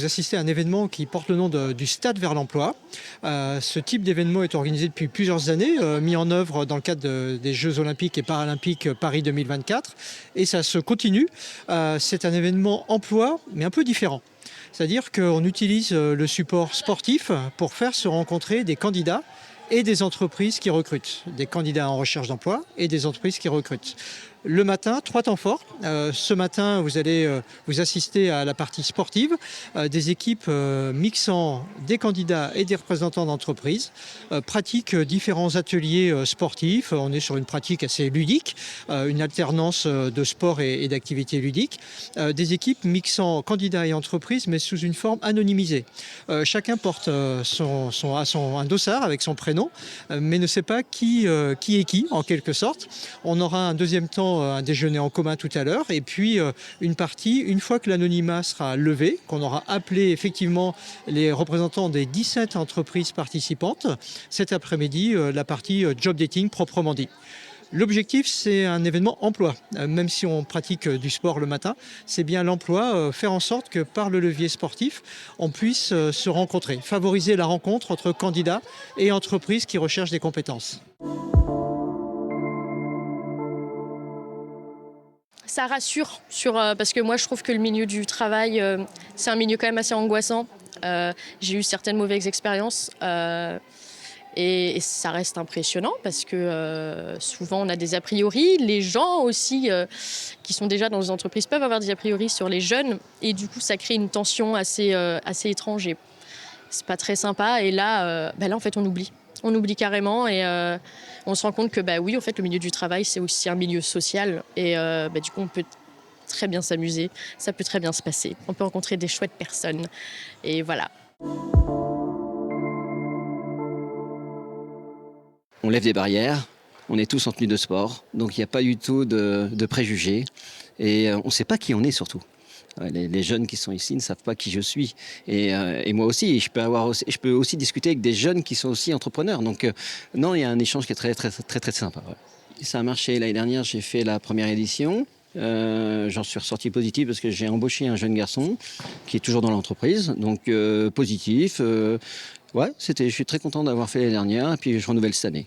vous assistez à un événement qui porte le nom du Stade vers l'emploi. Ce type d'événement est organisé depuis plusieurs années, mis en œuvre dans le cadre des Jeux olympiques et paralympiques Paris 2024. Et ça se continue. C'est un événement emploi, mais un peu différent. C'est-à-dire qu'on utilise le support sportif pour faire se rencontrer des candidats et des entreprises qui recrutent, des candidats en recherche d'emploi et des entreprises qui recrutent. Le matin, 3 temps forts. Ce matin, vous allez vous assister à la partie sportive, des équipes mixant des candidats et des représentants d'entreprises, pratiquent différents ateliers sportifs. On est sur une pratique assez ludique, une alternance de sport et d'activités ludiques. Des équipes mixant candidats et entreprises, mais sous une forme anonymisée. Chacun porte un dossard avec son prénom, mais ne sait pas qui est qui, en quelque sorte. On aura un deuxième temps un déjeuner en commun tout à l'heure et puis une partie, une fois que l'anonymat sera levé, qu'on aura appelé effectivement les représentants des 17 entreprises participantes, cet après-midi, la partie job dating proprement dit. L'objectif, c'est un événement emploi. Même si on pratique du sport le matin, c'est bien l'emploi, faire en sorte que par le levier sportif, on puisse se rencontrer, favoriser la rencontre entre candidats et entreprises qui recherchent des compétences. Ça rassure parce que moi je trouve que le milieu du travail, c'est un milieu quand même assez angoissant. J'ai eu certaines mauvaises expériences et ça reste impressionnant parce que souvent on a des a priori. Les gens aussi qui sont déjà dans les entreprises peuvent avoir des a priori sur les jeunes et du coup ça crée une tension assez étrange et c'est pas très sympa. Et là, en fait on oublie. On oublie carrément et on se rend compte que oui, en fait, le milieu du travail, c'est aussi un milieu social. Et du coup, on peut très bien s'amuser, ça peut très bien se passer. On peut rencontrer des chouettes personnes. Et voilà. On lève des barrières, on est tous en tenue de sport, donc il n'y a pas du tout de préjugés. Et on ne sait pas qui on est surtout. Les jeunes qui sont ici ne savent pas qui je suis. Et moi aussi, je peux aussi discuter avec des jeunes qui sont aussi entrepreneurs. Donc non, il y a un échange qui est très, très, très, très sympa. Ouais. Ça a marché l'année dernière, j'ai fait la première édition. J'en suis ressorti positif parce que j'ai embauché un jeune garçon qui est toujours dans l'entreprise. Donc positif. Je suis très content d'avoir fait l'année dernière et puis je renouvelle cette année.